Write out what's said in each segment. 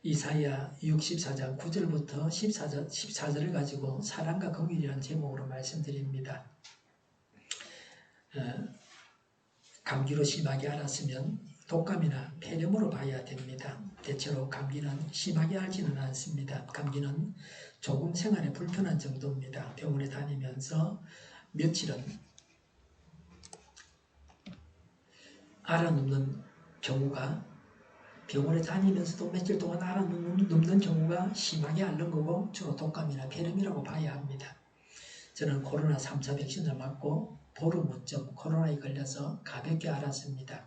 이사야 64장 9절부터 14절을 가지고 사랑과 긍휼이라는 제목으로 말씀드립니다. 감기로 심하게 앓았으면 독감이나 폐렴으로 봐야 됩니다. 대체로 감기는 심하게 앓지는 않습니다. 감기는 조금 생활에 불편한 정도입니다. 병원에 다니면서 며칠은 앓아눕는 경우가 병원에 다니면서도 며칠 동안 앓아눕는 경우가 심하게 앓는 거고 주로 독감이나 폐렴이라고 봐야 합니다. 저는 코로나 3차 백신을 맞고 보름쯤 코로나에 걸려서 가볍게 앓았습니다.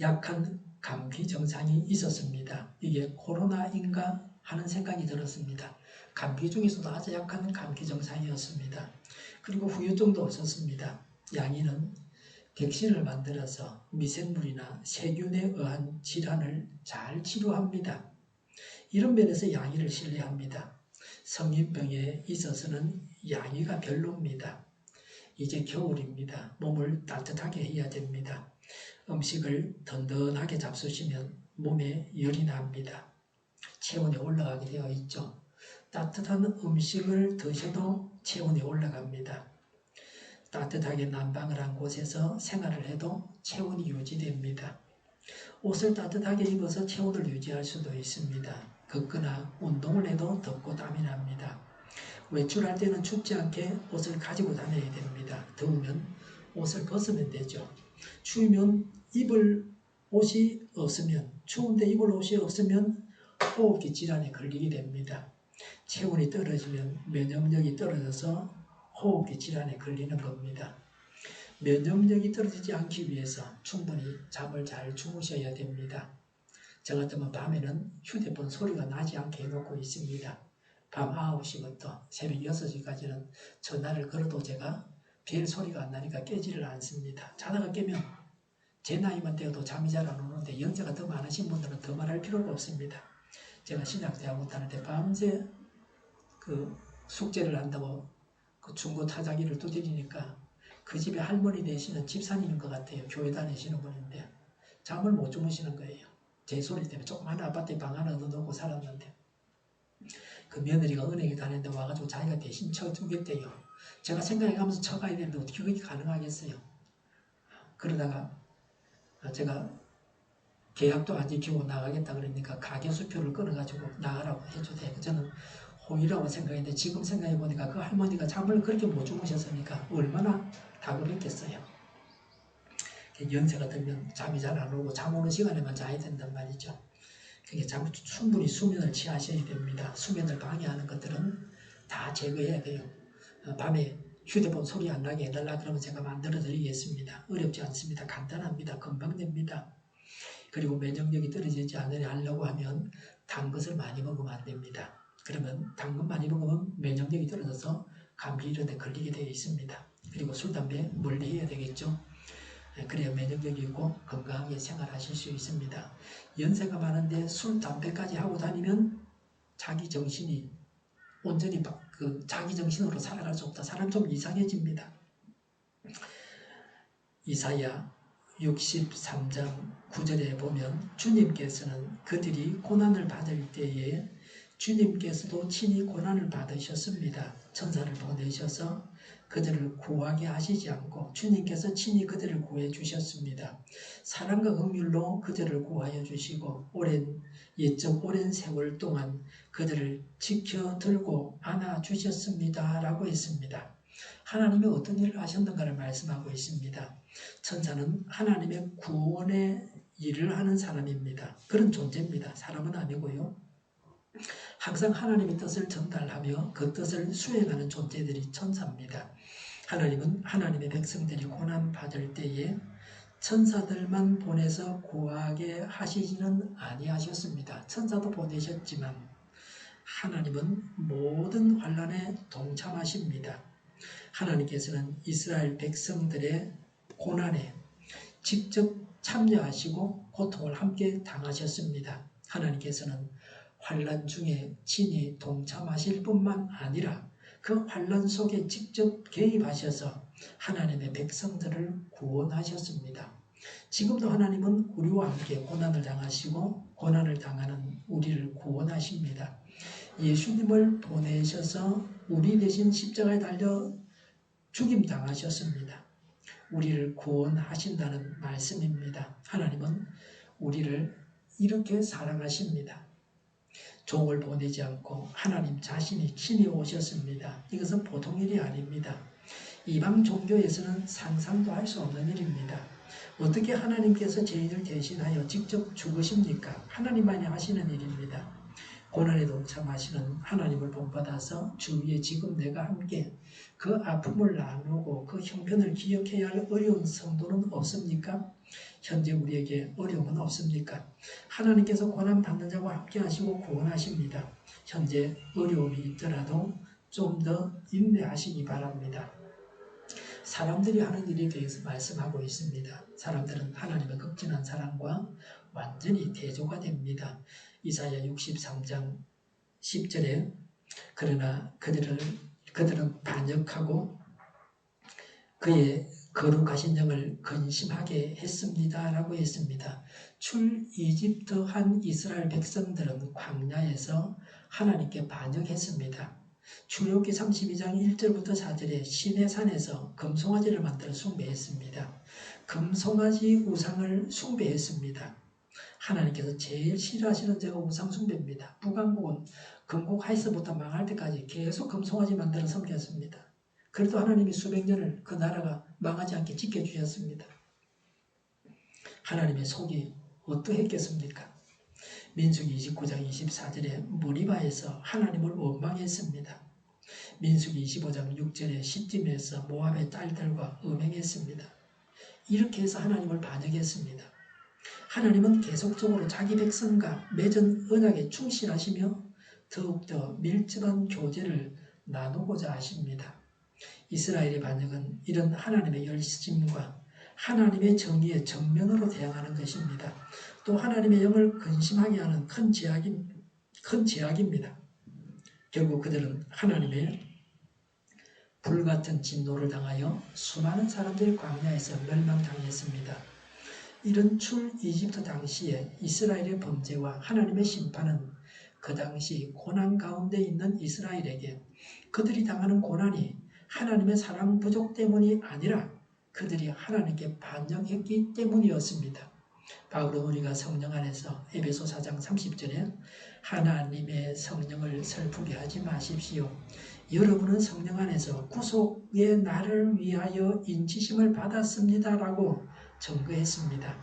약한 감기 증상이 있었습니다. 이게 코로나인가 하는 생각이 들었습니다. 감기 중에서도 아주 약한 감기 증상이었습니다. 그리고 후유증도 없었습니다. 양이는 백신을 만들어서 미생물이나 세균에 의한 질환을 잘 치료합니다. 이런 면에서 양이를 신뢰합니다. 성인병에 있어서는 양이가 별로입니다. 이제 겨울입니다. 몸을 따뜻하게 해야 됩니다. 음식을 든든하게 잡수시면 몸에 열이 납니다. 체온이 올라가게 되어 있죠. 따뜻한 음식을 드셔도 체온이 올라갑니다. 따뜻하게 난방을 한 곳에서 생활을 해도 체온이 유지됩니다. 옷을 따뜻하게 입어서 체온을 유지할 수도 있습니다. 걷거나 운동을 해도 덥고 땀이 납니다. 외출할 때는 춥지 않게 옷을 가지고 다녀야 됩니다. 더우면 옷을 벗으면 되죠. 추우면 입을 옷이 없으면, 추운데 입을 옷이 없으면 호흡기 질환에 걸리게 됩니다. 체온이 떨어지면 면역력이 떨어져서 호흡기 질환에 걸리는 겁니다. 면역력이 떨어지지 않기 위해서 충분히 잠을 잘 주무셔야 됩니다. 저 같으면 밤에는 휴대폰 소리가 나지 않게 해놓고 있습니다. 밤 9시부터 새벽 6시까지는 전화를 걸어도 제가 별 소리가 안 나니까 깨지를 않습니다. 자다가 깨면 제 나이만 되어도 잠이 잘 안 오는데 연세가 더 많으신 분들은 더 말할 필요가 없습니다. 제가 신학대학원 다닐 때 밤새 숙제를 한다고 중고 타자기를 두드리니까 그 집에 할머니 되시는 집사님인 것 같아요. 교회 다니시는 분인데 잠을 못 주무시는 거예요. 제 소리 때문에 조그마한 아파트에 방 하나 넣어놓고 살았는데 그 며느리가 은행에 다니는데 와가지고 자기가 대신 쳐주겠대요. 제가 생각해가면서 쳐가야 되는데 어떻게 그게 가능하겠어요. 그러다가 제가 계약도 안 지키고 나가겠다 그러니까 가계수표를 끊어가지고 나가라고 해주세요. 저는 호의라고 생각했는데 지금 생각해보니까 그 할머니가 잠을 그렇게 못 주무셨으니까 얼마나 다급했겠어요. 연세가 들면 잠이 잘 안 오고 잠 오는 시간에만 자야 된단 말이죠. 그러니까 충분히 수면을 취하셔야 됩니다. 수면을 방해하는 것들은 다 제거해야 돼요. 밤에 휴대폰 소리 안 나게 해달라 그러면 제가 만들어 드리겠습니다. 어렵지 않습니다. 간단합니다. 금방 됩니다. 그리고 면역력이 떨어지지 않으려 하려고 하면 단 것을 많이 먹으면 안 됩니다. 그러면 단 것 많이 먹으면 면역력이 떨어져서 감기 이런 데 걸리게 되어 있습니다. 그리고 술, 담배 멀리 해야 되겠죠. 그래야 면역력이 있고 건강하게 생활하실 수 있습니다. 연세가 많은데 술, 담배까지 하고 다니면 자기 정신이 온전히 자기 정신으로 살아갈 수 없다. 사람 좀 이상해집니다. 이사야 63장 9절에 보면 주님께서는 그들이 고난을 받을 때에 주님께서도 친히 고난을 받으셨습니다. 천사를 보내셔서 그들을 구하게 하시지 않고 주님께서 친히 그들을 구해 주셨습니다. 사랑과 긍휼로 그들을 구하여 주시고 옛적 오랜 세월 동안 그들을 지켜 들고 안아 주셨습니다. 라고 했습니다. 하나님이 어떤 일을 하셨는가를 말씀하고 있습니다. 천사는 하나님의 구원의 일을 하는 사람입니다. 그런 존재입니다. 사람은 아니고요. 항상 하나님의 뜻을 전달하며 그 뜻을 수행하는 존재들이 천사입니다. 하나님은 하나님의 백성들이 고난받을 때에 천사들만 보내서 구하게 하시지는 아니하셨습니다. 천사도 보내셨지만 하나님은 모든 환난에 동참하십니다. 하나님께서는 이스라엘 백성들의 고난에 직접 참여하시고 고통을 함께 당하셨습니다. 하나님께서는 환난 중에 친히 동참하실 뿐만 아니라 그 환난 속에 직접 개입하셔서 하나님의 백성들을 구원하셨습니다. 지금도 하나님은 우리와 함께 고난을 당하시고 고난을 당하는 우리를 구원하십니다. 예수님을 보내셔서 우리 대신 십자가에 달려 죽임당하셨습니다. 우리를 구원하신다는 말씀입니다. 하나님은 우리를 이렇게 사랑하십니다. 종을 보내지 않고 하나님 자신이 친히 오셨습니다. 이것은 보통 일이 아닙니다. 이방 종교에서는 상상도 할 수 없는 일입니다. 어떻게 하나님께서 저희를 대신하여 직접 죽으십니까? 하나님만이 하시는 일입니다. 고난에 동참하시는 하나님을 본받아서 주위에 지금 내가 함께 그 아픔을 나누고 그 형편을 기억해야 할 어려운 성도는 없습니까? 현재 우리에게 어려움은 없습니까? 하나님께서 고난받는 자와 함께 하시고 구원하십니다. 현재 어려움이 있더라도 좀 더 인내하시기 바랍니다. 사람들이 하는 일에 대해서 말씀하고 있습니다. 사람들은 하나님의 극진한 사랑과 완전히 대조가 됩니다. 이사야 63장 10절에 그러나 그들은 반역하고 그의 거룩하신 영을 근심하게 했습니다. 라고 했습니다. 출이집트한 이스라엘 백성들은 광야에서 하나님께 반역했습니다. 출애굽기 32장 1절부터 4절에 시내산에서 금송아지를 만들어 숭배했습니다. 금송아지 우상을 숭배했습니다. 하나님께서 제일 싫어하시는 죄가 우상 숭배입니다. 북왕국은 건국 하에서부터 망할 때까지 계속 금송아지 만들어 섬겼습니다. 그래도 하나님이 수백 년을 그 나라가 망하지 않게 지켜주셨습니다. 하나님의 속이 어떠했겠습니까? 민수기 29장 24절에 무리바에서 하나님을 원망했습니다. 민수기 25장 6절에 시딤에서 모압의 딸들과 음행했습니다. 이렇게 해서 하나님을 반역했습니다. 하나님은 계속적으로 자기 백성과 맺은 언약에 충실하시며 더욱더 밀접한 교제를 나누고자 하십니다. 이스라엘의 반역은 이런 하나님의 열심과 하나님의 정의에 정면으로 대항하는 것입니다. 또 하나님의 영을 근심하게 하는 큰 제약입니다. 결국 그들은 하나님의 불같은 진노를 당하여 수많은 사람들이 광야에서 멸망당했습니다. 이런 출이집트 당시에 이스라엘의 범죄와 하나님의 심판은 그 당시 고난 가운데 있는 이스라엘에게 그들이 당하는 고난이 하나님의 사랑 부족 때문이 아니라 그들이 하나님께 반역했기 때문이었습니다. 바울은 우리가 성령 안에서 에베소 4장 30절에 하나님의 성령을 슬프게 하지 마십시오. 여러분은 성령 안에서 구속의 날을 위하여 인치심을 받았습니다. 라고 증거했습니다.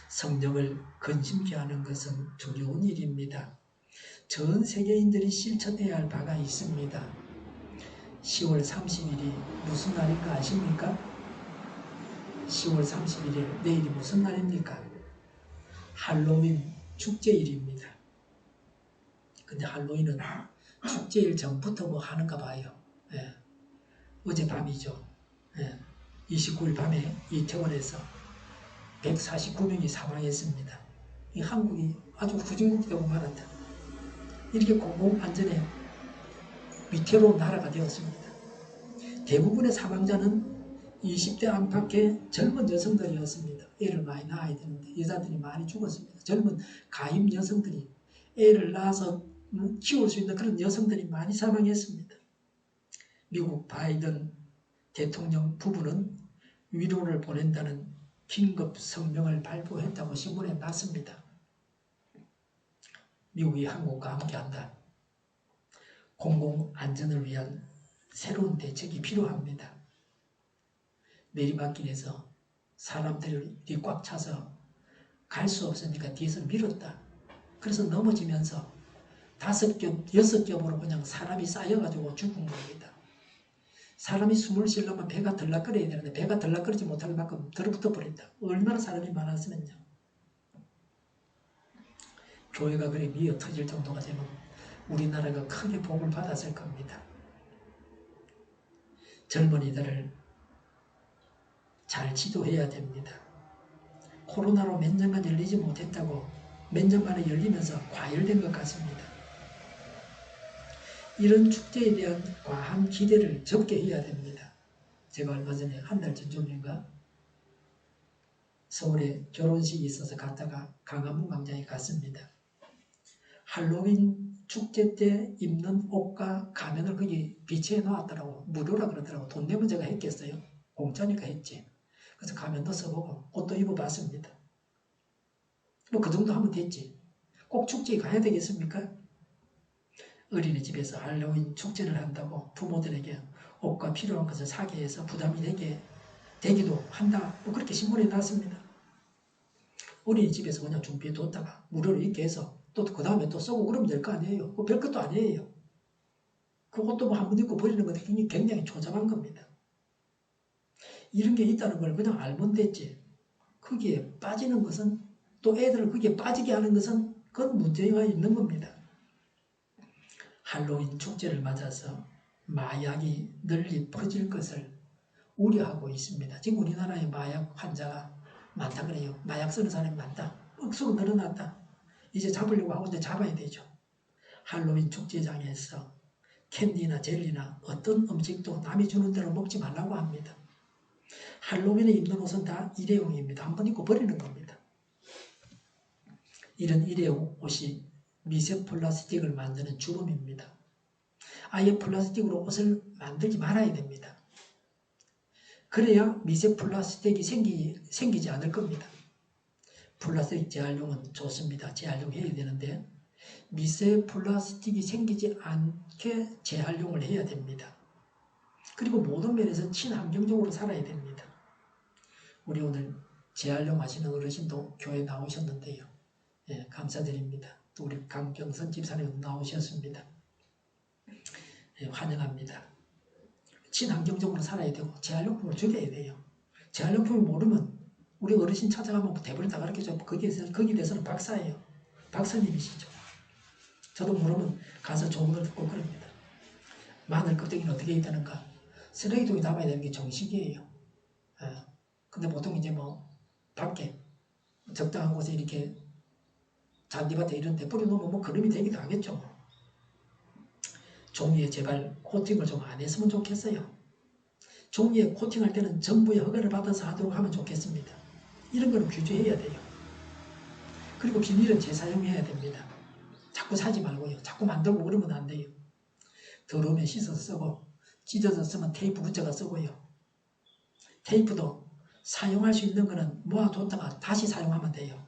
성령을 근심케 하는 것은 두려운 일입니다. 전 세계인들이 실천해야 할 바가 있습니다. 10월 30일이 무슨 날인가 아십니까? 10월 31일 내일이 무슨 날입니까? 할로윈 축제일입니다. 근데 할로윈은 축제일 전부터 뭐 하는가 봐요. 예. 어젯밤이죠. 예. 29일 밤에 이태원에서 149명이 사망했습니다. 이 한국이 아주 후진국되고 말았다. 이렇게 공공안전에 위태로운 나라가 되었습니다. 대부분의 사망자는 20대 안팎의 젊은 여성들이었습니다. 애를 많이 낳아야 되는데 여자들이 많이 죽었습니다. 젊은 가임 여성들이 애를 낳아서 키울 수 있는 그런 여성들이 많이 사망했습니다. 미국 바이든 대통령 부부는 위로를 보낸다는 긴급 성명을 발표했다고 신문에 났습니다. 미국이 한국과 함께한다. 공공안전을 위한 새로운 대책이 필요합니다. 내리막길에서 사람들이 꽉 차서 갈 수 없으니까 뒤에서 밀었다. 그래서 넘어지면서 5겹, 6겹으로 그냥 사람이 쌓여가지고 죽은 겁니다. 사람이 숨을 쉬려면 배가 들락거려야 되는데 배가 들락거리지 못할 만큼 들어붙어 버린다. 얼마나 사람이 많았으면요. 교회가 그래 미어 터질 정도가 되면 우리나라가 크게 복을 받았을 겁니다. 젊은이들을 잘 지도해야 됩니다. 코로나로 몇 년간 열리지 못했다고 몇 년 만에 열리면서 과열된 것 같습니다. 이런 축제에 대한 과한 기대를 적게 해야 됩니다. 제가 얼마 전에 한 달 전쯤인가 서울에 결혼식이 있어서 갔다가 강화문 광장에 갔습니다. 할로윈 축제 때 입는 옷과 가면을 거기 비치해 놓았더라고. 무료라 그러더라고. 돈 내면 제가 했겠어요? 공짜니까 했지. 그래서 가면도 써보고 옷도 입어봤습니다. 뭐 그 정도 하면 됐지. 꼭 축제에 가야 되겠습니까? 어린이집에서 할로윈 축제를 한다고 부모들에게 옷과 필요한 것을 사게 해서 부담이 되기도 한다. 뭐 그렇게 신문에 났습니다. 어린이집에서 그냥 준비해 뒀다가 무료로 입게 해서 또 그 다음에 또 쓰고 그러면 될 거 아니에요. 뭐 별것도 아니에요. 그 옷도 뭐 한 번 입고 버리는 것도 굉장히 초잡한 겁니다. 이런 게 있다는 걸 그냥 알면 됐지. 거기에 빠지는 것은 또 애들을 거기에 빠지게 하는 것은 그건 문제가 있는 겁니다. 할로윈 축제를 맞아서 마약이 널리 퍼질 것을 우려하고 있습니다. 지금 우리나라에 마약 환자가 많다 그래요. 마약 쓰는 사람이 많다. 억수로 늘어났다. 이제 잡으려고 하고 있는데 잡아야 되죠. 할로윈 축제장에서 캔디나 젤리나 어떤 음식도 남이 주는 대로 먹지 말라고 합니다. 할로윈에 입는 옷은 다 일회용입니다. 한 번 입고 버리는 겁니다. 이런 일회용 옷이 미세 플라스틱을 만드는 주범입니다. 아예 플라스틱으로 옷을 만들지 말아야 됩니다. 그래야 미세 플라스틱이 생기지 않을 겁니다. 플라스틱 재활용은 좋습니다. 재활용해야 되는데 미세 플라스틱이 생기지 않게 재활용을 해야 됩니다. 그리고 모든 면에서 친환경적으로 살아야 됩니다. 우리 오늘 재활용 하시는 어르신도 교회 나오셨는데요. 예, 감사드립니다. 또 우리 강경선 집사님 나오셨습니다. 예, 환영합니다. 친환경적으로 살아야 되고 재활용품을 줄여야 돼요. 재활용품을 모르면 우리 어르신 찾아가면 대부분 다 가르쳐줘. 거기에 대해서는 박사예요. 박사님이시죠. 저도 모르면 가서 좋은 걸 듣고 그럽니다. 마늘 껍데기는 어떻게 있다는가? 쓰레기통에 담아야 되는 게 정식이에요. 근데 보통 이제 뭐 밖에 적당한 곳에 이렇게 잔디밭에 이런 데 뿌려놓으면 뭐 그림이 되기도 하겠죠. 종이에 제발 코팅을 좀 안 했으면 좋겠어요. 종이에 코팅할 때는 정부의 허가를 받아서 하도록 하면 좋겠습니다. 이런 거는 규제해야 돼요. 그리고 비닐은 재사용해야 됩니다. 자꾸 사지 말고요. 자꾸 만들고 그러면 안 돼요. 더러우면 씻어서 쓰고 찢어서 쓰면 테이프 붙여서 쓰고요. 테이프도 사용할 수 있는 거는 모아뒀다가 다시 사용하면 돼요.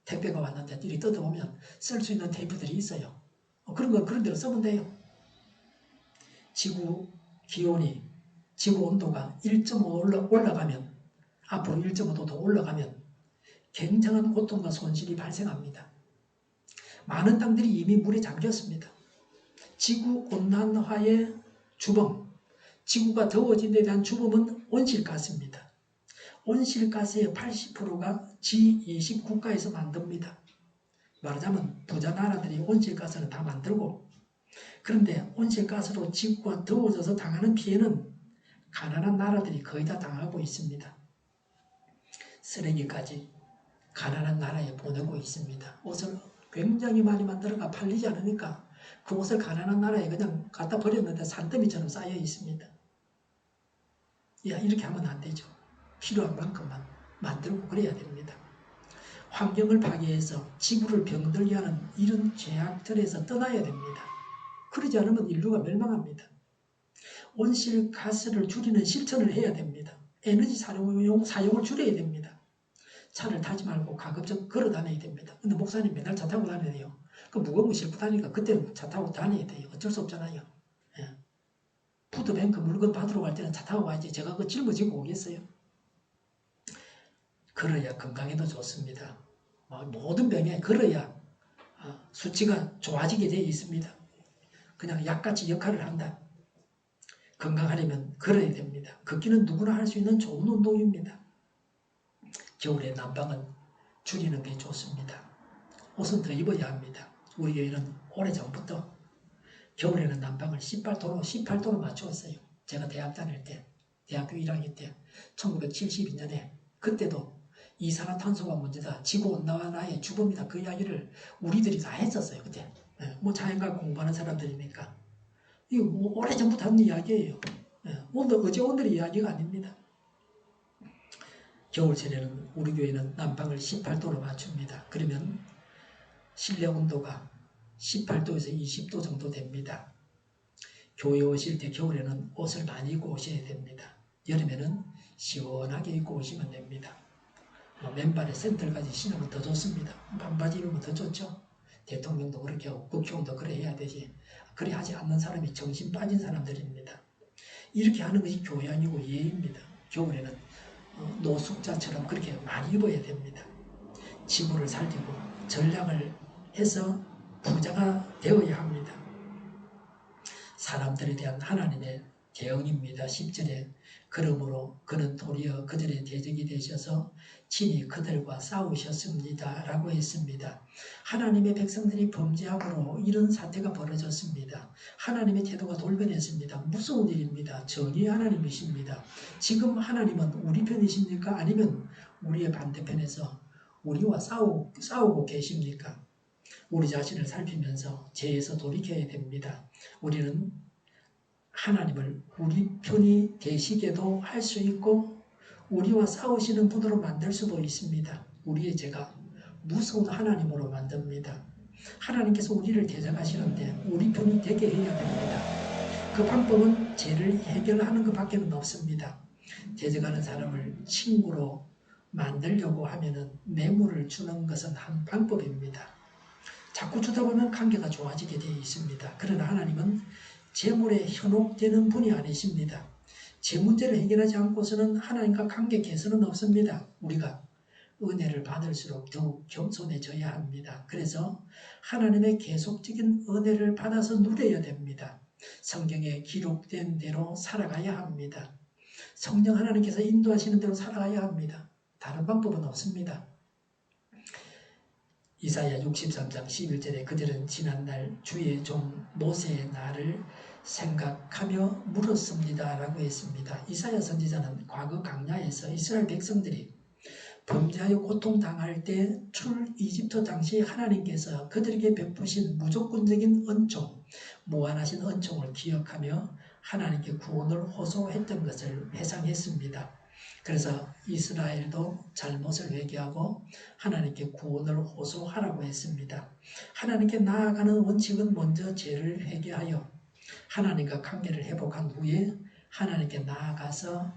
택배가 왔는데 이렇게 뜯어보면 쓸 수 있는 테이프들이 있어요. 그런 건 그런 대로 쓰면 돼요. 지구 기온이, 지구 온도가 1.5 올라가면, 앞으로 1.5도 더 올라가면 굉장한 고통과 손실이 발생합니다. 많은 땅들이 이미 물에 잠겼습니다. 지구온난화의 주범, 지구가 더워진 데 대한 주범은 온실가스입니다. 온실가스의 80%가 G20 국가에서 만듭니다. 말하자면 부자 나라들이 온실가스는 다 만들고, 그런데 온실가스로 지구가 더워져서 당하는 피해는 가난한 나라들이 거의 다 당하고 있습니다. 쓰레기까지 가난한 나라에 보내고 있습니다. 옷을 굉장히 많이 만들어가 팔리지 않으니까 그 옷을 가난한 나라에 그냥 갖다 버렸는데 산더미처럼 쌓여 있습니다. 야, 이렇게 하면 안 되죠. 필요한 만큼만 만들고 그래야 됩니다. 환경을 파괴해서 지구를 병들게 하는 이런 죄악들에서 떠나야 됩니다. 그러지 않으면 인류가 멸망합니다. 온실가스를 줄이는 실천을 해야 됩니다. 에너지 사용을 줄여야 됩니다. 차를 타지 말고 가급적 걸어 다녀야 됩니다. 근데 목사님 맨날 차 타고 다녀야 돼요. 그 무거운 거 싣고 다니니까 그때는 차 타고 다녀야 돼요. 어쩔 수 없잖아요. 예. 푸드뱅크 물건 받으러 갈 때는 차 타고 가야지. 제가 그거 짊어지고 오겠어요? 걸어야 건강에도 좋습니다. 모든 병에 걸어야 수치가 좋아지게 되어 있습니다. 그냥 약같이 역할을 한다. 건강하려면 걸어야 됩니다. 걷기는 누구나 할 수 있는 좋은 운동입니다. 겨울에 난방은 줄이는 게 좋습니다. 옷은 더 입어야 합니다. 우리 교회는 오래전부터 겨울에는 난방을 18도로 맞추었어요. 제가 대학 다닐 때, 대학교 1학년 때 1972년에 그때도 이산화탄소가 문제다. 지구온난화의 주범이다. 그 이야기를 우리들이 다 했었어요. 그때. 뭐 자연과학 공부하는 사람들이니까. 이거 뭐 오래전부터 하는 이야기예요. 어제 오늘의 이야기가 아닙니다. 겨울철에는 우리 교회는 난방을 18도로 맞춥니다. 그러면 실내 온도가 18도에서 20도 정도 됩니다. 교회 오실 때 겨울에는 옷을 많이 입고 오셔야 됩니다. 여름에는 시원하게 입고 오시면 됩니다. 맨발에 샌들까지 신으면 더 좋습니다. 반바지 입으면 더 좋죠. 대통령도 그렇게 하고 국회의원도 그래 해야 되지. 그래 하지 않는 사람이 정신 빠진 사람들입니다. 이렇게 하는 것이 교회 아니고 예입니다. 겨울에는 노숙자처럼 그렇게 많이 입어야 됩니다. 지구를 살리고 전략을 해서 부자가 되어야 합니다. 사람들에 대한 하나님의 대응입니다. 10절에 그러므로 그는 도리어 그들의 대적이 되셔서 친히 그들과 싸우셨습니다. 라고 했습니다. 하나님의 백성들이 범죄함으로 이런 사태가 벌어졌습니다. 하나님의 태도가 돌변했습니다. 무서운 일입니다. 정의의 하나님이십니다. 지금 하나님은 우리 편이십니까? 아니면 우리의 반대편에서 우리와 싸우고 계십니까? 우리 자신을 살피면서 죄에서 돌이켜야 됩니다. 우리는 하나님을 우리 편이 되시게도 할 수 있고 우리와 싸우시는 분으로 만들 수도 있습니다. 우리의 죄가 무서운 하나님으로 만듭니다. 하나님께서 우리를 대적하시는데 우리 편이 되게 해야 됩니다. 그 방법은 죄를 해결하는 것밖에 없습니다. 대적하는 사람을 친구로 만들려고 하면 뇌물을 주는 것은 한 방법입니다. 자꾸 주다 보면 관계가 좋아지게 되어 있습니다. 그러나 하나님은 재물에 현혹되는 분이 아니십니다. 제 문제를 해결하지 않고서는 하나님과 관계 개선은 없습니다. 우리가 은혜를 받을수록 더욱 겸손해져야 합니다. 그래서 하나님의 계속적인 은혜를 받아서 누려야 됩니다. 성경에 기록된 대로 살아가야 합니다. 성령 하나님께서 인도하시는 대로 살아가야 합니다. 다른 방법은 없습니다. 이사야 63장 11절에 그들은 지난날 주의 종 모세의 날을 생각하며 물었습니다. 라고 했습니다. 이사야 선지자는 과거 광야에서 이스라엘 백성들이 범죄하여 고통당할 때 출 이집트 당시 하나님께서 그들에게 베푸신 무조건적인 은총, 무한하신 은총을 기억하며 하나님께 구원을 호소했던 것을 회상했습니다. 그래서 이스라엘도 잘못을 회개하고 하나님께 구원을 호소하라고 했습니다. 하나님께 나아가는 원칙은 먼저 죄를 회개하여 하나님과 관계를 회복한 후에 하나님께 나아가서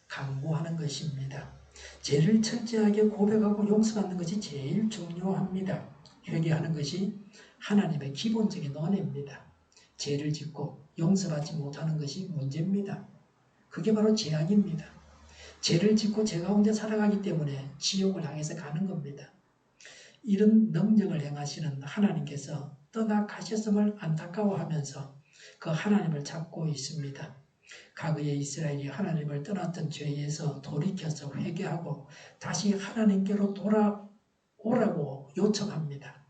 간구하는 것입니다. 죄를 철저하게 고백하고 용서하는 것이 제일 중요합니다. 회개하는 것이 하나님의 기본적인 은혜입니다. 죄를 짓고 용서받지 못하는 것이 문제입니다. 그게 바로 재앙입니다. 죄를 짓고 죄 가운데 살아가기 때문에 지옥을 향해서 가는 겁니다. 이런 능력을 행하시는 하나님께서 떠나가셨음을 안타까워하면서 그 하나님을 찾고 있습니다. 과거에 이스라엘이 하나님을 떠났던 죄에서 돌이켜서 회개하고 다시 하나님께로 돌아오라고 요청합니다.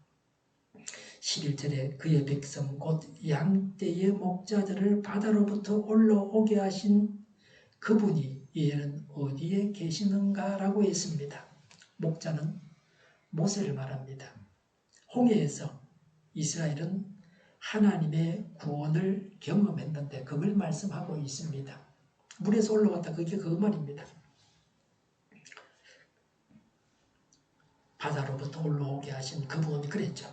11절에 그의 백성 곧 양떼의 목자들을 바다로부터 올라오게 하신 그분이 이제는 어디에 계시는가 라고 했습니다. 목자는 모세를 말합니다. 홍해에서 이스라엘은 하나님의 구원을 경험했는데 그걸 말씀하고 있습니다. 물에서 올라왔다 그게 그 말입니다. 바다로부터 올라오게 하신 그분이 그랬죠.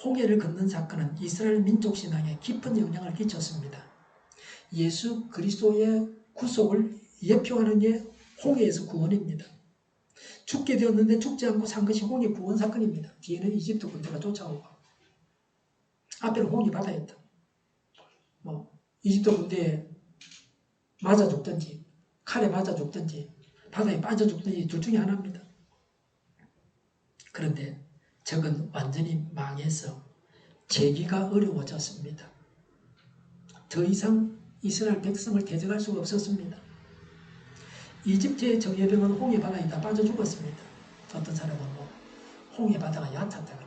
홍해를 걷는 사건은 이스라엘 민족 신앙에 깊은 영향을 끼쳤습니다. 예수 그리스도의 구속을 예표하는 게 홍해에서 구원입니다. 죽게 되었는데 죽지 않고 산 것이 홍해 구원 사건입니다. 뒤에는 이집트 군대가 쫓아오고 앞에는 홍해 바다였다. 이집트 군대에 맞아 죽든지 칼에 맞아 죽든지 바다에 빠져 죽든지 둘 중에 하나입니다. 그런데 적은 완전히 망해서 재기가 어려워졌습니다. 더 이상 이스라엘 백성을 대적할 수가 없었습니다. 이집트의 정예병은 홍해 바다에 다 빠져 죽었습니다. 어떤 사람은 홍해 바다가 얕았다.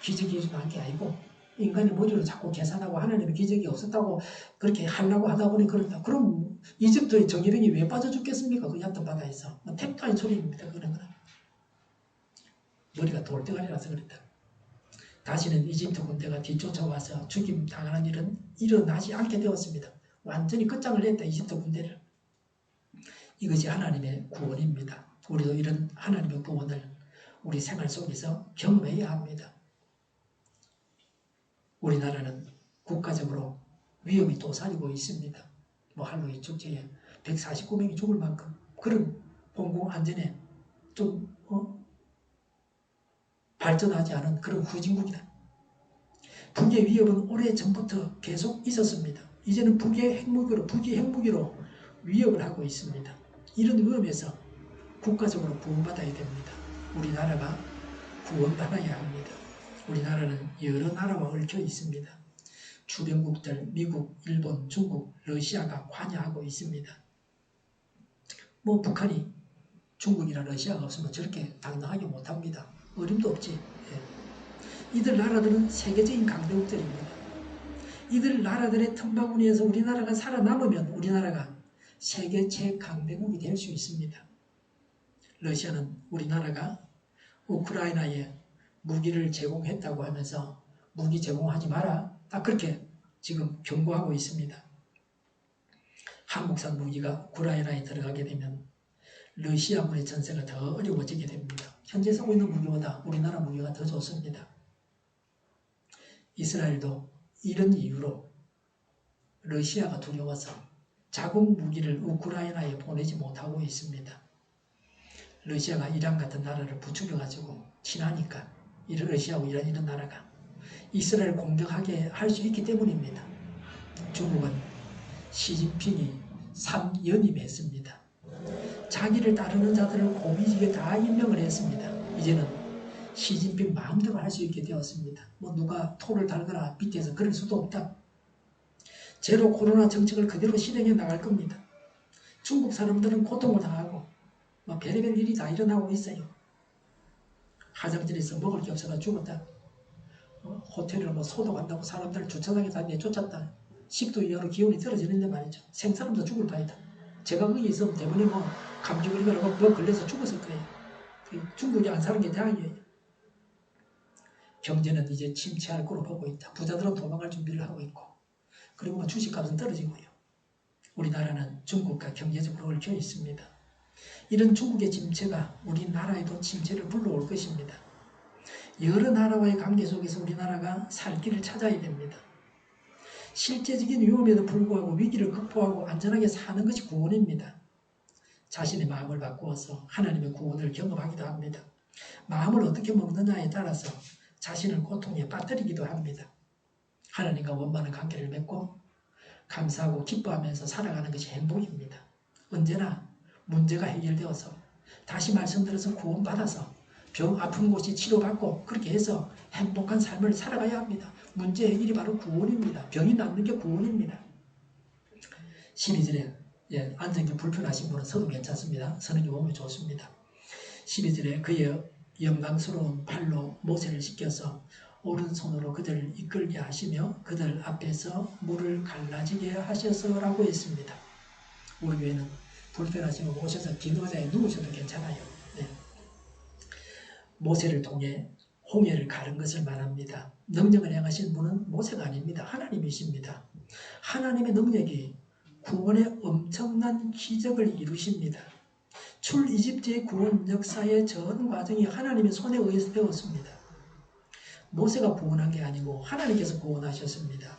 기적이 일어난 게 아니고 인간의 머리로 자꾸 계산하고 하나님의 기적이 없었다고 그렇게 하려고 하다 보니 그렇다. 그럼 이집트의 정예병이 왜 빠져 죽겠습니까? 그 얕은 바다에서. 택도 아닌 소리입니다. 그거는. 머리가 돌대가리라서 그랬다. 다시는 이집트 군대가 뒤쫓아와서 죽임 당하는 일은 일어나지 않게 되었습니다. 완전히 끝장을 냈다. 이집트 군대를. 이것이 하나님의 구원입니다. 우리도 이런 하나님의 구원을 우리 생활 속에서 경험해야 합니다. 우리나라는 국가적으로 위험이 도사리고 있습니다. 뭐 할로윈 축제에 149명이 죽을 만큼 그런 공공안전에 좀 발전하지 않은 그런 후진국이다. 북의 위협은 오래전부터 계속 있었습니다. 이제는 북의 핵무기로 위협을 하고 있습니다. 이런 위험에서 국가적으로 구원받아야 됩니다. 우리나라가 구원받아야 합니다. 우리나라는 여러 나라와 얽혀 있습니다. 주변국들, 미국, 일본, 중국, 러시아가 관여하고 있습니다. 뭐 북한이 중국이나 러시아가 없으면 저렇게 당당하게 못합니다. 어림도 없지. 예. 이들 나라들은 세계적인 강대국들입니다. 이들 나라들의 틈바구니에서 우리나라가 살아남으면 우리나라가 세계 최강대국이 될 수 있습니다. 러시아는 우리나라가 우크라이나에 무기를 제공했다고 하면서 무기 제공하지 마라. 딱 그렇게 지금 경고하고 있습니다. 한국산 무기가 우크라이나에 들어가게 되면 러시아군의 전세가 더 어려워지게 됩니다. 현재 쓰고 있는 무기보다 우리나라 무기가 더 좋습니다. 이스라엘도 이런 이유로 러시아가 두려워서 자국 무기를 우크라이나에 보내지 못하고 있습니다. 러시아가 이란 같은 나라를 부추겨가지고 친하니까 러시아하고 이란 이런 나라가 이스라엘을 공격하게 할 수 있기 때문입니다. 중국은 시진핑이 3연임했습니다. 자기를 따르는 자들을 고비지게 다 임명을 했습니다. 이제는 시진핑 마음대로 할 수 있게 되었습니다. 뭐 누가 토를 달거나 밑에서 그럴 수도 없다. 제로 코로나 정책을 그대로 실행해 나갈 겁니다. 중국 사람들은 고통을 당하고 뭐 별의별 일이 다 일어나고 있어요. 화장실에서 먹을 게 없어서 죽었다. 호텔을 뭐 소독한다고 사람들을 주차장에 다 내쫓았다. 10도 이하로 기온이 떨어지는데 말이죠. 생사람도 죽을 바이다. 제가 거기 있으면 대부분이 뭐 감기 걸리거나 뭐 걸려서 죽었을 거예요. 중국이 안 사는 게 다행이에요. 경제는 이제 침체할 거로 보고 있다. 부자들은 도망갈 준비를 하고 있고, 그리고 뭐 주식값은 떨어지고요. 우리나라는 중국과 경제적으로 얽혀 있습니다. 이런 중국의 침체가 우리나라에도 침체를 불러올 것입니다. 여러 나라와의 관계 속에서 우리나라가 살 길을 찾아야 됩니다. 실제적인 위험에도 불구하고 위기를 극복하고 안전하게 사는 것이 구원입니다. 자신의 마음을 바꾸어서 하나님의 구원을 경험하기도 합니다. 마음을 어떻게 먹느냐에 따라서 자신을 고통에 빠뜨리기도 합니다. 하나님과 원만한 관계를 맺고 감사하고 기뻐하면서 살아가는 것이 행복입니다. 언제나 문제가 해결되어서 다시 말씀드려서 구원받아서 병 아픈 곳이 치료받고 그렇게 해서 행복한 삶을 살아가야 합니다. 문제 해결이 바로 구원입니다. 병이 낫는 게 구원입니다. 12절에 안정기 불편하신 분은 서도 괜찮습니다. 서는 게 몸에 좋습니다. 12절에 그의 영광스러운 팔로 모세를 씻겨서 오른손으로 그들을 이끌게 하시며 그들 앞에서 물을 갈라지게 하셔서라고 했습니다. 우리 교회는 불편하시면 오셔서 기도자에 누우셔도 괜찮아요. 네. 모세를 통해 홍해를 가른 것을 말합니다. 능력을 행하신 분은 모세가 아닙니다. 하나님이십니다. 하나님의 능력이 구원의 엄청난 기적을 이루십니다. 출이집트의 구원 역사의 전 과정이 하나님의 손에 의해서 되었습니다. 모세가 구원한 게 아니고 하나님께서 구원하셨습니다.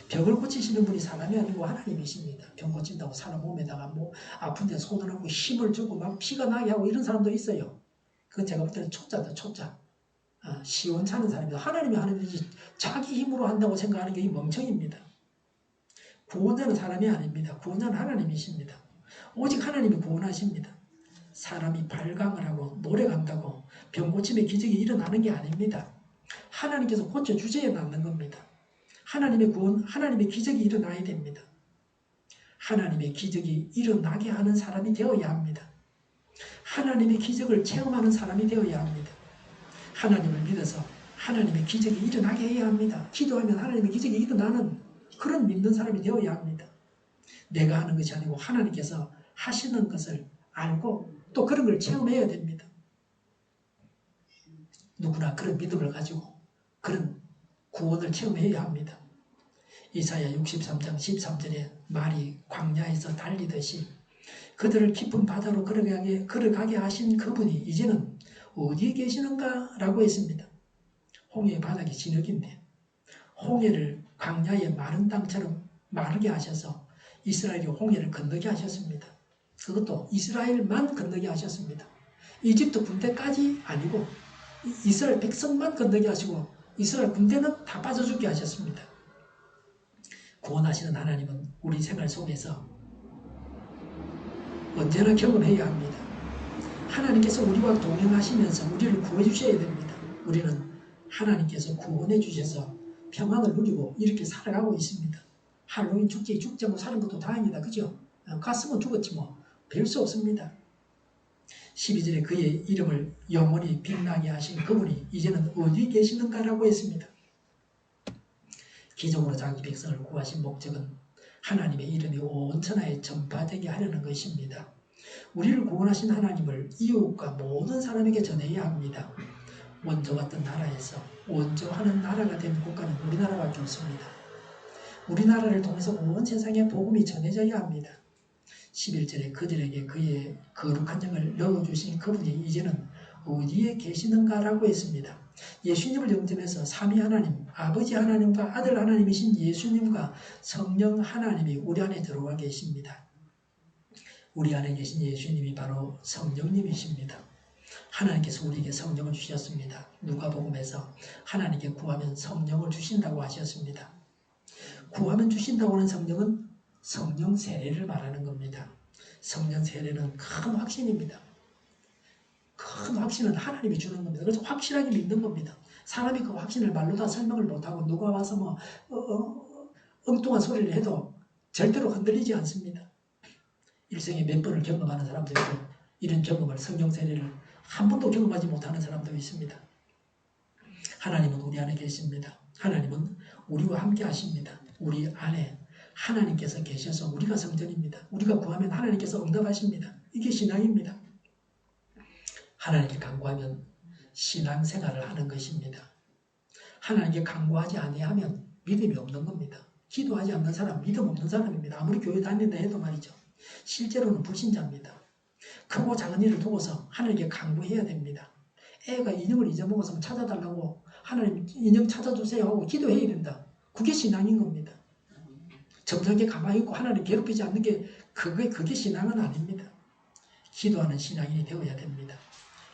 병을 고치시는 분이 사람이 아니고 하나님이십니다. 병 고친다고 사람 몸에다가 뭐 아픈 데 손을 하고 힘을 주고 막 피가 나게 하고 이런 사람도 있어요. 그건 제가 볼 때는 초짜다, 초짜. 시원찮은 사람이다. 하나님이 하는 일이 자기 힘으로 한다고 생각하는 게 멍청입니다. 구원자는 사람이 아닙니다. 구원자는 하나님이십니다. 오직 하나님이 구원하십니다. 사람이 발광을 하고 노래 간다고 병 고침의 기적이 일어나는 게 아닙니다. 하나님께서 고쳐주셔야 낫는 겁니다. 하나님의 구원, 하나님의 기적이 일어나야 됩니다. 하나님의 기적이 일어나게 하는 사람이 되어야 합니다. 하나님의 기적을 체험하는 사람이 되어야 합니다. 하나님을 믿어서 하나님의 기적이 일어나게 해야 합니다. 기도하면 하나님의 기적이 일어나는 그런 믿는 사람이 되어야 합니다. 내가 하는 것이 아니고 하나님께서 하시는 것을 알고 또 그런 걸 체험해야 됩니다. 누구나 그런 믿음을 가지고 그런 구원을 체험해야 합니다. 이사야 63장 13절에 말이 광야에서 달리듯이 그들을 깊은 바다로 걸어가게 하신 그분이 이제는 어디에 계시는가? 라고 했습니다. 홍해의 바닥이 진흙인데 홍해를 광야의 마른 땅처럼 마르게 하셔서 이스라엘이 홍해를 건너게 하셨습니다. 그것도 이스라엘만 건너게 하셨습니다. 이집트 군대까지 아니고 이스라엘 백성만 건너게 하시고 이스라엘 군대는 다 빠져 죽게 하셨습니다. 구원하시는 하나님은 우리 생활 속에서 언제나 경험해야 합니다. 하나님께서 우리와 동행하시면서 우리를 구해 주셔야 됩니다. 우리는 하나님께서 구원해 주셔서 평안을 누리고 이렇게 살아가고 있습니다. 할로윈 축제에 죽지 않고 사는 것도 다행이다. 그죠? 갔으면 죽었지 뭐. 별 수 없습니다. 12절에 그의 이름을 영원히 빛나게 하신 그분이 이제는 어디 계시는가라고 했습니다. 기적으로 자기 백성을 구하신 목적은 하나님의 이름이 온 천하에 전파되게 하려는 것입니다. 우리를 구원하신 하나님을 이웃과 모든 사람에게 전해야 합니다. 원조 같은 나라에서 원조하는 나라가 된 국가는 우리나라밖에 없습니다. 우리나라를 통해서 온 세상에 복음이 전해져야 합니다. 11절에 그들에게 그의 거룩한 영을 넣어주신 그분이 이제는 어디에 계시는가라고 했습니다. 예수님을 영접해서 삼위 하나님, 아버지 하나님과 아들 하나님이신 예수님과 성령 하나님이 우리 안에 들어와 계십니다. 우리 안에 계신 예수님이 바로 성령님이십니다. 하나님께서 우리에게 성령을 주셨습니다. 누가복음에서 하나님께 구하면 성령을 주신다고 하셨습니다. 구하면 주신다고 하는 성령은 성령 세례를 말하는 겁니다. 성령 세례는 큰 확신입니다. 큰 확신은 하나님이 주는 겁니다. 그래서 확실하게 믿는 겁니다. 사람이 그 확신을 말로 다 설명을 못하고 누가 와서 뭐 엉뚱한 소리를 해도 절대로 흔들리지 않습니다. 일생에 몇 번을 경험하는 사람도 있고 이런 경험을 성령 세례를 한 번도 경험하지 못하는 사람도 있습니다. 하나님은 우리 안에 계십니다. 하나님은 우리와 함께 하십니다. 우리 안에 하나님께서 계셔서 우리가 성전입니다. 우리가 구하면 하나님께서 응답하십니다. 이게 신앙입니다. 하나님께 간구하면 신앙생활을 하는 것입니다. 하나님께 간구하지 아니하면 믿음이 없는 겁니다. 기도하지 않는 사람, 믿음 없는 사람입니다. 아무리 교회 다닌다 해도 말이죠. 실제로는 불신자입니다. 크고 작은 일을 두고서 하나님께 간구해야 됩니다. 애가 인형을 잊어먹어서 찾아달라고 하나님 인형 찾아주세요 하고 기도해야 된다. 그게 신앙인 겁니다. 정성에 가만히 있고 하나님 괴롭히지 않는 게 그게 신앙은 아닙니다. 기도하는 신앙인이 되어야 됩니다.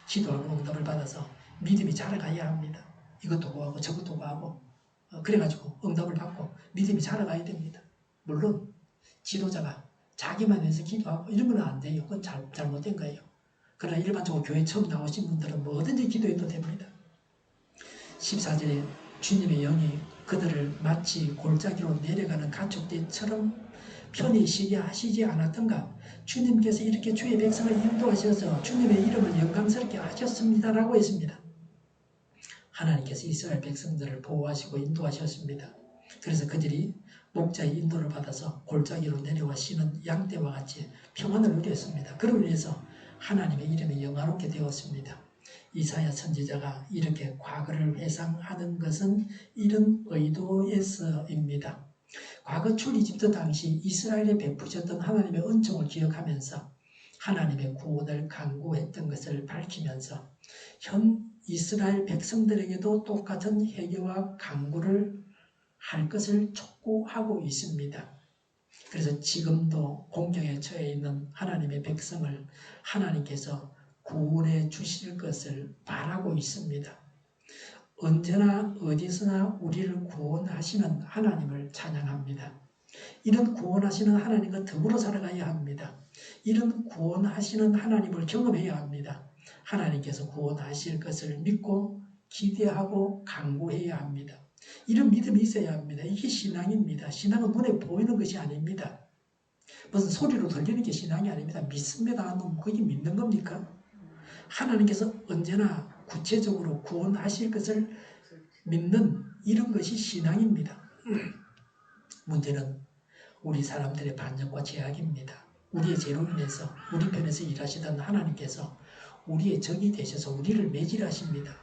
기도하고 응답을 받아서 믿음이 자라가야 합니다. 이것도 구하고 저것도 구하고 그래가지고 응답을 받고 믿음이 자라가야 됩니다. 물론 지도자가 자기만 위해서 기도하고 이런 건 안 돼요. 그건 잘못된 거예요. 그러나 일반적으로 교회 처음 나오신 분들은 뭐든지 기도해도 됩니다. 14절에 주님의 영이 그들을 마치 골짜기로 내려가는 가축들처럼 편히 쉬게 하시지 않았던가. 주님께서 이렇게 주의 백성을 인도하셔서 주님의 이름을 영광스럽게 하셨습니다라고 했습니다. 하나님께서 이스라엘 백성들을 보호하시고 인도하셨습니다. 그래서 그들이 목자의 인도를 받아서 골짜기로 내려와 쉬는 양떼와 같이 평안을 누렸습니다. 그러고 인해서 하나님의 이름이 영화롭게 되었습니다. 이사야 선지자가 이렇게 과거를 회상하는 것은 이런 의도에서입니다. 과거 출애굽 당시 이스라엘에 베푸셨던 하나님의 은총을 기억하면서 하나님의 구원을 간구했던 것을 밝히면서 현 이스라엘 백성들에게도 똑같은 회개와 간구를 할 것을 촉구하고 있습니다. 그래서 지금도 공경에 처해 있는 하나님의 백성을 하나님께서 구원해 주실 것을 바라고 있습니다. 언제나 어디서나 우리를 구원하시는 하나님을 찬양합니다. 이런 구원하시는 하나님과 더불어 살아가야 합니다. 이런 구원하시는 하나님을 경험해야 합니다. 하나님께서 구원하실 것을 믿고 기대하고 간구해야 합니다. 이런 믿음이 있어야 합니다. 이게 신앙입니다. 신앙은 눈에 보이는 것이 아닙니다. 무슨 소리로 들리는 게 신앙이 아닙니다. 믿습니다. 뭐 그게 믿는 겁니까? 하나님께서 언제나 구체적으로 구원하실 것을 믿는 이런 것이 신앙입니다. 문제는 우리 사람들의 반역과 죄악입니다. 우리의 죄로 인해서 우리 편에서 일하시던 하나님께서 우리의 적이 되셔서 우리를 매질하십니다.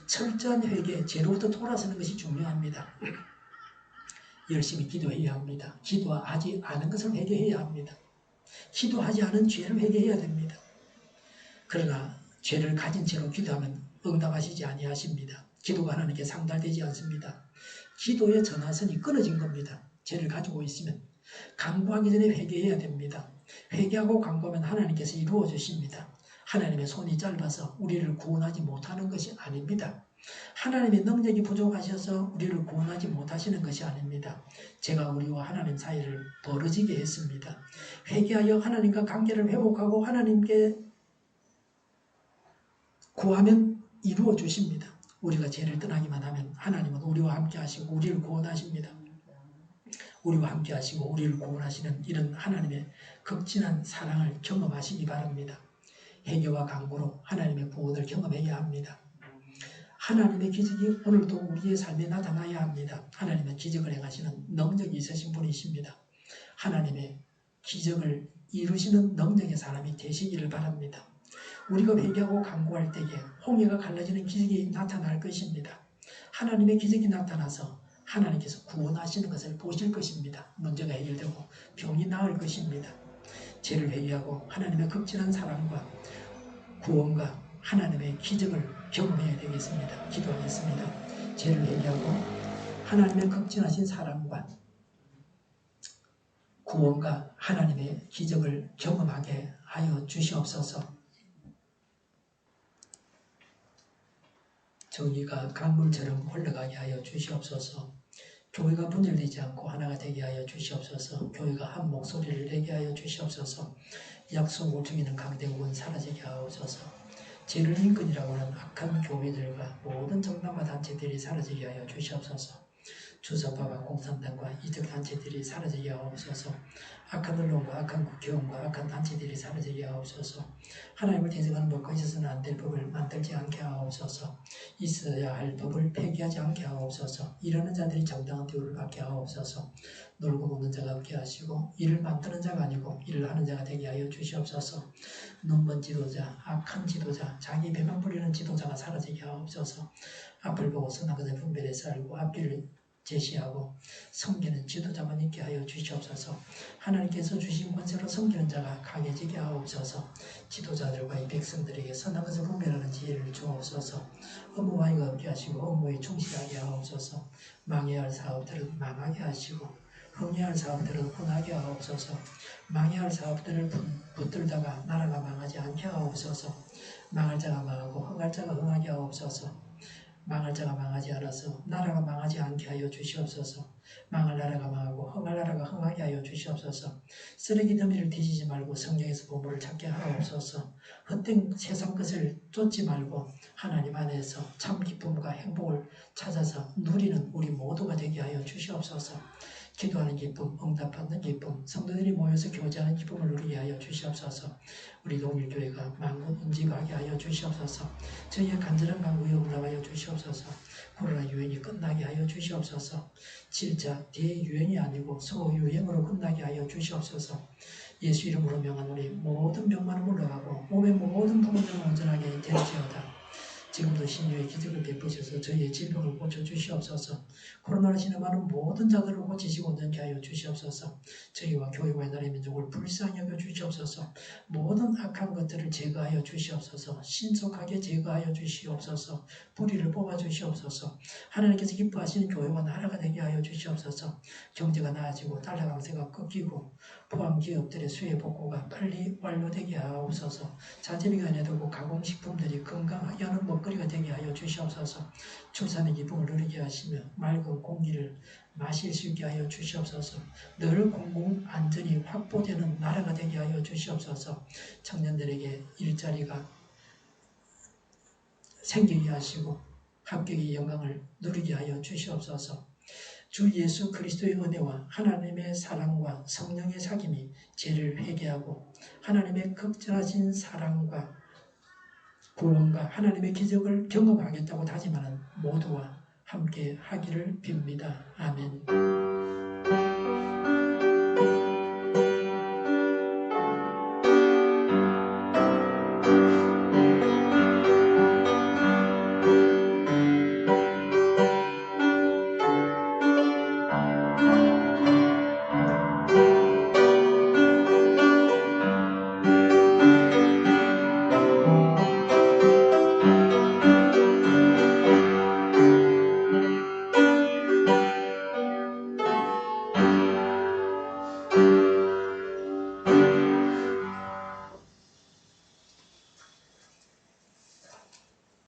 철저한 회개, 죄로부터 돌아서는 것이 중요합니다. 열심히 기도해야 합니다. 기도하지 않은 것을 회개해야 합니다. 기도하지 않은 죄를 회개해야 됩니다. 그러나 죄를 가진 채로 기도하면 응답하시지 아니하십니다. 기도가 하나님께 상달되지 않습니다. 기도의 전화선이 끊어진 겁니다. 죄를 가지고 있으면. 간구하기 전에 회개해야 됩니다. 회개하고 간구하면 하나님께서 이루어 주십니다. 하나님의 손이 짧아서 우리를 구원하지 못하는 것이 아닙니다. 하나님의 능력이 부족하셔서 우리를 구원하지 못하시는 것이 아닙니다. 제가 우리와 하나님 사이를 벌어지게 했습니다. 회개하여 하나님과 관계를 회복하고 하나님께 구하면 이루어 주십니다. 우리가 죄를 떠나기만 하면 하나님은 우리와 함께 하시고 우리를 구원하십니다. 우리와 함께 하시고 우리를 구원하시는 이런 하나님의 극진한 사랑을 경험하시기 바랍니다. 회개와 간구로 하나님의 구원을 경험해야 합니다. 하나님의 기적이 오늘도 우리의 삶에 나타나야 합니다. 하나님은 기적을 행하시는 능력이 있으신 분이십니다. 하나님의 기적을 이루시는 능력의 사람이 되시기를 바랍니다. 우리가 회개하고 간구할 때에 홍해가 갈라지는 기적이 나타날 것입니다. 하나님의 기적이 나타나서 하나님께서 구원하시는 것을 보실 것입니다. 문제가 해결되고 병이 나을 것입니다. 죄를 회개하고 하나님의 극진한 사랑과 구원과 하나님의 기적을 경험해야 되겠습니다. 기도하겠습니다. 죄를 회개하고 하나님의 극진하신 사랑과 구원과 하나님의 기적을 경험하게 하여 주시옵소서. 정의가 강물처럼 흘러가게 하여 주시옵소서. 교회가 분열되지 않고 하나가 되게 하여 주시옵소서. 교회가 한 목소리를 내게 하여 주시옵소서. 약속을 죽이는 강대국은 사라지게 하옵소서. 죄를 인권이라고 하는 악한 교회들과 모든 정당과 단체들이 사라지게 하여 주시옵소서. 주사파와 공산당과 이적 단체들이 사라지게 하옵소서. 악한 언론과 악한 국회의원과 악한 단체들이 사라지게 하옵소서. 하나님을 대적하는 법과 있어서는 안 될 법을 만들지 않게 하옵소서. 있어야 할 법을 폐기하지 않게 하옵소서. 이러는 자들이 정당한 대우를 받게 하옵소서. 놀고 먹는 자가 없게 하시고 일을 만드는 자가 아니고 일을 하는 자가 되게 하여 주시옵소서. 눈먼 지도자, 악한 지도자, 자기 배만 부리는 지도자가 사라지게 하옵소서. 앞을 보고 선한 것을 분별해서 알고 앞길을 제시하고 섬기는 지도자만 있게 하여 주시옵소서. 하나님께서 주신 권세로 섬기는 자가 강해지게 하옵소서. 지도자들과 이 백성들에게 선한 것을 분별하는 지혜를 주옵소서. 업무와이가 없게 하시고 업무에 충실하게 하옵소서. 망해야 할 사업들은 망하게 하시고 흥해야 할 사업들은 흥하게 하옵소서. 망해야 할 사업들을 붙들다가 나라가 망하지 않게 하옵소서. 망할 자가 망하고 흥할 자가 흥하게 하옵소서. 망할 자가 망하지 않아서 나라가 망하지 않게 하여 주시옵소서. 망할 나라가 망하고 흥할 나라가 흥하게 하여 주시옵소서. 쓰레기 더미를 뒤지지 말고 성경에서 보물을 찾게 하옵소서. 헛된 세상 것을 쫓지 말고 하나님 안에서 참 기쁨과 행복을 찾아서 누리는 우리 모두가 되게 하여 주시옵소서. 기도하는 기쁨, 응답받는 기쁨, 성도들이 모여서 교제하는 기쁨을 누리게 하여 주시옵소서. 우리 동일교회가 만군 운집하게 하여 주시옵소서. 저희의 간절한 간구에 응답하여 주시옵소서. 코로나 유행이 끝나게 하여 주시옵소서. 진짜 대유행이 아니고 소유행으로 끝나게 하여 주시옵소서. 예수 이름으로 명하노니 모든 병만은 물러가고 몸의 모든 부분은 온전하게 될지어다. 지금도 신유의 기적을 베푸셔서 저희의 질병을 고쳐주시옵소서. 코로나로 신음하는 모든 자들을 고치시고 온전케 하여 주시옵소서. 저희와 교회와 나라의 민족을 불쌍히 여겨 주시옵소서. 모든 악한 것들을 제거하여 주시옵소서. 신속하게 제거하여 주시옵소서. 뿌리를 뽑아 주시옵소서. 하나님께서 기뻐하시는 교회와 나라가 되게 하여 주시옵소서. 경제가 나아지고 달러 강세가 꺾이고 포함기업들의 수혜 복구가 빨리 완료되게 하옵소서. 자재비가 내두고 가공식품들이 건강하게 하는 먹거리가 되게 하여 주시옵소서. 출산의 기쁨을 누리게 하시며 맑은 공기를 마실 수 있게 하여 주시옵소서. 늘 공공 안전이 확보되는 나라가 되게 하여 주시옵소서. 청년들에게 일자리가 생기게 하시고 합격의 영광을 누리게 하여 주시옵소서. 주 예수 그리스도의 은혜와 하나님의 사랑과 성령의 사귐이 죄를 회개하고 하나님의 극진하신 사랑과 구원과 하나님의 기적을 경험하겠다고 다짐하는 모두와 함께 하기를 빕니다. 아멘.